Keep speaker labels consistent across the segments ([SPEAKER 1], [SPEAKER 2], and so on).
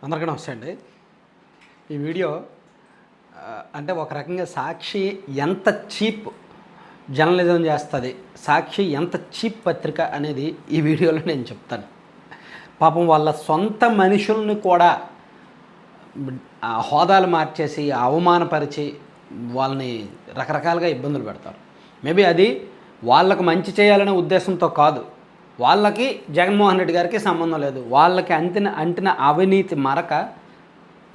[SPEAKER 1] అందరికీ నమస్తే అండి. ఈ వీడియో అంటే ఒక రకంగా సాక్షి ఎంత చీప్ జర్నలిజం చేస్తుంది, సాక్షి ఎంత చీప్ పత్రిక అనేది ఈ వీడియోలో నేను చెప్తాను. పాపం వాళ్ళ సొంత మనుషుల్ని కూడా హోదాలు మార్చేసి అవమానపరిచి వాళ్ళని రకరకాలుగా ఇబ్బందులు పెడతారు. మేబీ అది వాళ్ళకు మంచి చేయాలనే ఉద్దేశంతో కాదు, వాళ్ళకి జగన్మోహన్ రెడ్డి గారికి సంబంధం లేదు. వాళ్ళకి అంటిన అవినీతి మరక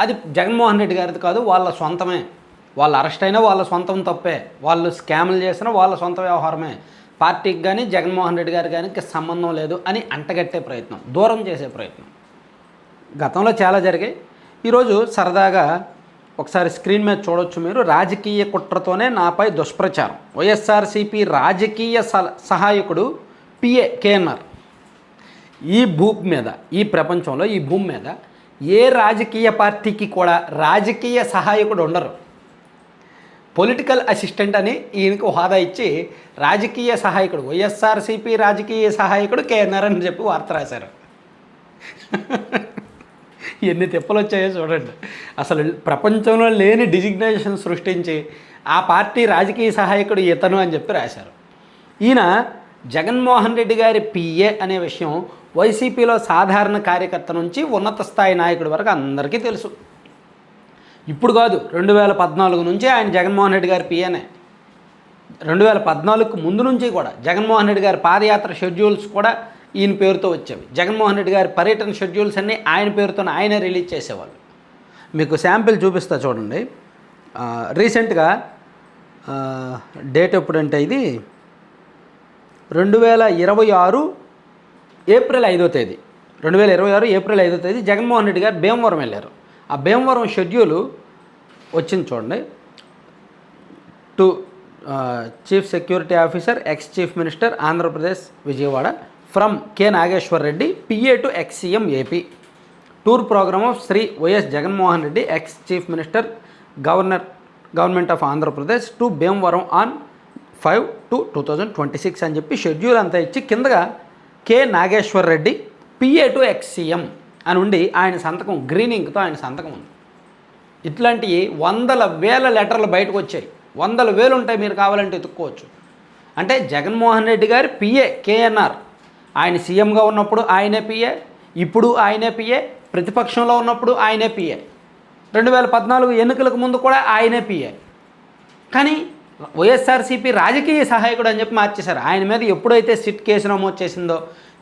[SPEAKER 1] అది జగన్మోహన్ రెడ్డి గారిది కాదు, వాళ్ళ సొంతమే. వాళ్ళు అరెస్ట్ అయినా వాళ్ళ సొంతం తప్పే, వాళ్ళు స్కామ్లు చేసినా వాళ్ళ సొంత వ్యవహారమే. పార్టీకి కానీ జగన్మోహన్ రెడ్డి గారి కానీ సంబంధం లేదు అని అంటగట్టే ప్రయత్నం, దూరం చేసే ప్రయత్నం గతంలో చాలా జరిగాయి. ఈరోజు సరదాగా ఒకసారి స్క్రీన్ మీద చూడొచ్చు మీరు. రాజకీయ కుట్రతోనే నాపై దుష్ప్రచారం, వైఎస్ఆర్సీపీ రాజకీయ సహాయకుడు పిఏ కేఎన్ఆర్. ఈ భూమి మీద, ఈ ప్రపంచంలో, ఈ భూమి మీద ఏ రాజకీయ పార్టీకి కూడా రాజకీయ సహాయకుడు ఉండరు. పొలిటికల్ అసిస్టెంట్ అని ఈయనకు హోదా ఇచ్చి రాజకీయ సహాయకుడు, వైఎస్ఆర్సీపీ రాజకీయ సహాయకుడు కేఎన్ఆర్ అని చెప్పి వార్త రాశారు. ఎన్ని తిప్పలు వచ్చాయో చూడండి. అసలు ప్రపంచంలో లేని డిజిగ్నేషన్ సృష్టించి ఆ పార్టీ రాజకీయ సహాయకుడు ఇతను అని చెప్పి రాశారు. ఈయన జగన్మోహన్ రెడ్డి గారి పిఏ అనే విషయం వైసీపీలో సాధారణ కార్యకర్త నుంచి ఉన్నత స్థాయి నాయకుడి వరకు అందరికీ తెలుసు. ఇప్పుడు కాదు, 2014 నుంచి ఆయన జగన్మోహన్ రెడ్డి గారి పిఏనే. 2014కు ముందు నుంచి కూడా జగన్మోహన్ రెడ్డి గారి పాదయాత్ర షెడ్యూల్స్ కూడా ఈయన పేరుతో వచ్చేవి. జగన్మోహన్ రెడ్డి గారి పర్యటన షెడ్యూల్స్ అన్నీ ఆయన పేరుతో ఆయనే రిలీజ్ చేసేవాళ్ళు. మీకు శాంపిల్ చూపిస్తా చూడండి. రీసెంట్గా డేట్ ఎప్పుడంటే ఇది 2026 ఏప్రిల్ 5వ తేదీ 2026 ఏప్రిల్ 5వ తేదీ జగన్మోహన్ రెడ్డి గారు భీమవరం వెళ్ళారు. ఆ భీమవరం షెడ్యూలు వచ్చింది చూడండి. To chief security officer, ex chief minister, Andhra Pradesh Vijayawada, from K Nageshwar Reddy, PA to ex CM AP, tour programme of Shri YS Jaganmohan Reddy, ex chief minister, government of Andhra Pradesh to Bhimavaram on 5/2/2026 అని చెప్పి షెడ్యూల్ అంతా ఇచ్చి కిందగా K Nageshwar Reddy, PA to ex CM అని ఉండి ఆయన సంతకం, గ్రీనింగ్తో ఆయన సంతకం ఉంది. ఇట్లాంటి వందల వేల లెటర్లు బయటకు వచ్చాయి. వందల వేలు ఉంటాయి, మీరు కావాలంటే ఎత్తుక్కోవచ్చు. అంటే జగన్మోహన్ రెడ్డి గారి పిఏ కేఎన్ఆర్, ఆయన సీఎంగా ఉన్నప్పుడు ఆయనే పిఏ, ఇప్పుడు ఆయనే పిఏ, ప్రతిపక్షంలో ఉన్నప్పుడు ఆయనే పిఏ, 2014 ఎన్నికలకు ముందు కూడా ఆయనే పిఏ. కానీ వైఎస్ఆర్సీపీ రాజకీయ సహాయకుడు అని చెప్పి మార్చేశారు. ఆయన మీద ఎప్పుడైతే సిట్ కేసు నమోదు చేసిందో,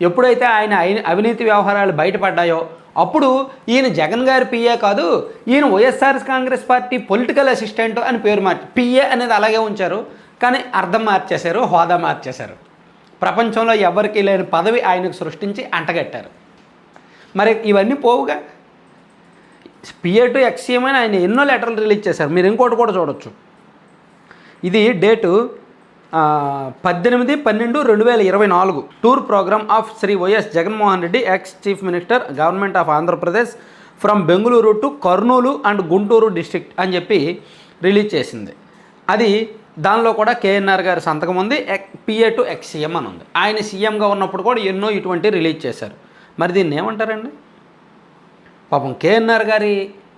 [SPEAKER 1] ఎప్పుడైతే ఆయన అవినీతి వ్యవహారాలు బయటపడ్డాయో అప్పుడు ఈయన జగన్ గారి పిఏ కాదు, ఈయన YSR Congress party political assistant అని పేరు మార్చి పిఏ అనేది అలాగే ఉంచారు. కానీ అర్థం మార్చేశారు, హోదా మార్చేశారు. ప్రపంచంలో ఎవరికీ లేని పదవి ఆయనకు సృష్టించి అంటగట్టారు. మరి ఇవన్నీ పోవుగా. పిఏ టు ఎక్స్సీఎం అని ఆయన ఎన్నో లెటర్లు రిలీజ్ చేశారు. మీరు ఇంకోటి కూడా చూడొచ్చు. ఇది date 18/12/2024. Tour programme of Shri YS Jaganmohan Reddy, ex chief minister, government of Andhra Pradesh, from Bengaluru to Kurnool and Guntur district అని చెప్పి రిలీజ్ చేసింది. అది దానిలో కూడా కేఎన్ఆర్ గారి సంతకం ఉంది, పిఏ టు ఎక్స్ సీఎం అని ఉంది. ఆయన సీఎంగా ఉన్నప్పుడు కూడా ఎన్నో ఇటువంటి రిలీజ్ చేశారు. మరి దీన్ని ఏమంటారండి? పాపం కేఎన్ఆర్ గారి,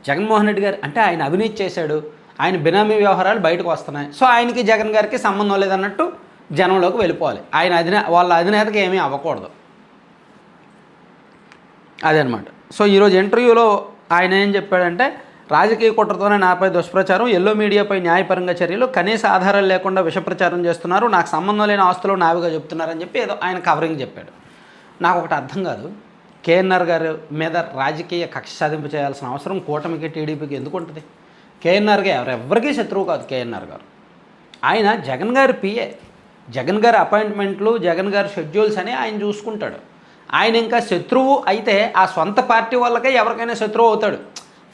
[SPEAKER 1] జగన్మోహన్ రెడ్డి గారి అంటే ఆయన అవినీతి చేశాడు, ఆయన బినామీ వ్యవహారాలు బయటకు వస్తున్నాయి, సో ఆయనకి జగన్ గారికి సంబంధం లేదన్నట్టు జనంలోకి వెళ్ళిపోవాలి. ఆయన వాళ్ళ అధినేతకి ఏమీ అవ్వకూడదు, అదనమాట. సో ఈరోజు ఇంటర్వ్యూలో ఆయన ఏం చెప్పాడంటే, రాజకీయ కుట్రతోనే నాపై దుష్ప్రచారం, ఎల్లో మీడియాపై న్యాయపరంగా చర్యలు, కనీస ఆధారాలు లేకుండా విషప్రచారం చేస్తున్నారు, నాకు సంబంధం లేని ఆస్తులు నావిగా చెప్తున్నారని చెప్పి ఏదో ఆయన కవరింగ్ చెప్పాడు. నాకు ఒకటి అర్థం కాదు, కేఎన్ఆర్ గారి మీద రాజకీయ కక్ష సాధింపు చేయాల్సిన అవసరం కూటమికి, టీడీపీకి ఎందుకు ఉంటుంది? కేఎన్ఆర్గా ఎవరికీ శత్రువు కాదు కేఎన్ఆర్ గారు. ఆయన జగన్ గారి పిఏ, జగన్ గారి అపాయింట్మెంట్లు, జగన్ గారి షెడ్యూల్స్ అని ఆయన చూసుకుంటాడు. ఆయన ఇంకా శత్రువు అయితే ఆ సొంత పార్టీ వాళ్ళకే ఎవరికైనా శత్రువు అవుతాడు.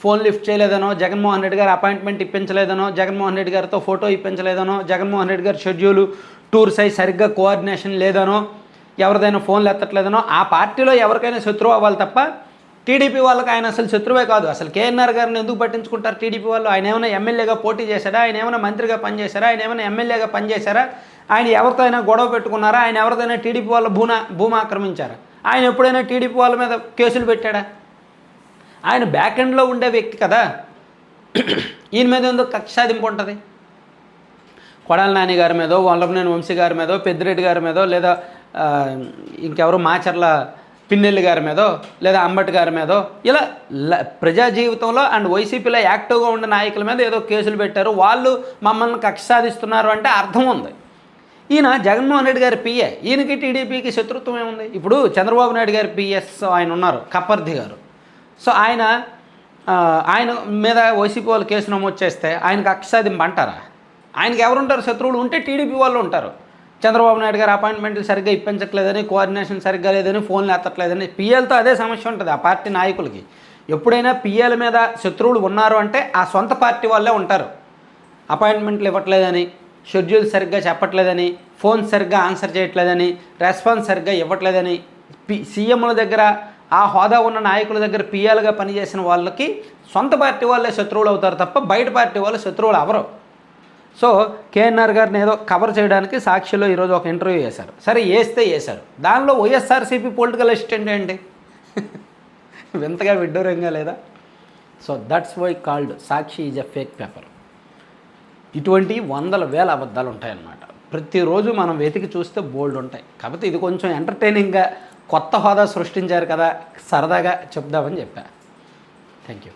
[SPEAKER 1] ఫోన్ లిఫ్ట్ చేయలేదనో, జగన్మోహన్ రెడ్డి గారి అపాయింట్మెంట్ ఇప్పించలేదనో, జగన్మోహన్ రెడ్డి గారితో ఫోటో ఇప్పించలేదనో, జగన్మోహన్ రెడ్డి గారి షెడ్యూలు, టూర్ సైజ్ సరిగ్గా కోఆర్డినేషన్ లేదనో, ఎవరిదైనా ఫోన్లు ఎత్తట్లేదనో ఆ పార్టీలో ఎవరికైనా శత్రువు అవ్వాలి తప్ప టీడీపీ వాళ్ళకి ఆయన అసలు శత్రువే కాదు. అసలు కేఎన్ఆర్ గారిని ఎందుకు పట్టించుకుంటారు టీడీపీ వాళ్ళు? ఆయన ఏమైనా ఎమ్మెల్యేగా పోటీ చేశారా? ఆయన ఏమైనా మంత్రిగా పనిచేశారా? ఆయన ఏమైనా ఎమ్మెల్యేగా పనిచేశారా? ఆయన ఎవరితో అయినా గొడవ పెట్టుకున్నారా? ఆయన ఎవరిదైనా టీడీపీ వాళ్ళ భూమి ఆక్రమించారా? ఆయన ఎప్పుడైనా టీడీపీ వాళ్ళ మీద కేసులు పెట్టాడా? ఆయన బ్యాక్ ఎండ్లో ఉండే వ్యక్తి కదా. ఈయన మీద ఎందుకు కక్ష సాధింపు ఉంటుంది? కొడాలి నాని గారి మీదో, వల్లభనేని వంశీ గారి మీదో, పెద్దిరెడ్డి గారి మీదో, లేదా ఇంకెవరో మాచర్ల పిన్నెల్లి గారి మీదో, లేదా అంబటి గారి మీదో, ఇలా ప్రజా జీవితంలో అండ్ వైసీపీలో యాక్టివ్గా ఉన్న నాయకుల మీద ఏదో కేసులు పెట్టారు, వాళ్ళు మమ్మల్ని కక్ష సాధిస్తున్నారు అంటే అర్థం ఉంది. ఈయన జగన్మోహన్ రెడ్డి గారి పిఏ, ఈయనకి టీడీపీకి శత్రుత్వం ఏముంది? ఇప్పుడు చంద్రబాబు నాయుడు గారి పిఎస్ ఆయన ఉన్నారు, కప్పర్ధి గారు. సో ఆయన మీద వైసీపీ వాళ్ళు కేసు నమోదు చేస్తే ఆయనకు కక్ష సాధింపు అంటారా? ఆయనకి ఎవరుంటారు? శత్రువులు ఉంటే టీడీపీ వాళ్ళు ఉంటారు. చంద్రబాబు నాయుడు గారు అపాయింట్మెంట్లు సరిగ్గా ఇప్పించట్లేదని, కోఆర్డినేషన్ సరిగ్గా లేదని, ఫోన్లు ఎత్తట్లేదని, పిఎలతో అదే సమస్య ఉంటుంది ఆ పార్టీ నాయకులకి. ఎప్పుడైనా పిఎల మీద శత్రువులు ఉన్నారు అంటే ఆ సొంత పార్టీ వాళ్ళే ఉంటారు. అపాయింట్మెంట్లు ఇవ్వట్లేదని, షెడ్యూల్ సరిగ్గా చెప్పట్లేదని, ఫోన్ సరిగ్గా ఆన్సర్ చేయట్లేదని, రెస్పాన్స్ సరిగ్గా ఇవ్వట్లేదని, సీఎంల దగ్గర ఆ హోదా ఉన్న నాయకుల దగ్గర పిఎలుగా పనిచేసిన వాళ్ళకి సొంత పార్టీ వాళ్ళే శత్రువులు అవుతారు తప్ప బయట పార్టీ వాళ్ళు శత్రువులు అవరు. సో కేఎన్ఆర్ గారిని ఏదో కవర్ చేయడానికి సాక్షిలో ఈరోజు ఒక ఇంటర్వ్యూ చేశారు. సరే చేశారు, దానిలో వైఎస్ఆర్సీపీ పొలిటికల్ అసిస్టెంట్ ఏంటి? వింతగా విడ్డూరంగా లేదా? So that's why called Sakshi is a fake paper. ఇటువంటి వందల వేల అబద్ధాలు ఉంటాయన్నమాట. ప్రతిరోజు మనం వెతికి చూస్తే బోల్డ్ ఉంటాయి. కాబట్టి ఇది కొంచెం ఎంటర్టైనింగ్గా కొత్త హోదా సృష్టించారు కదా, సరదాగా చెప్దామని చెప్పా. Thank you.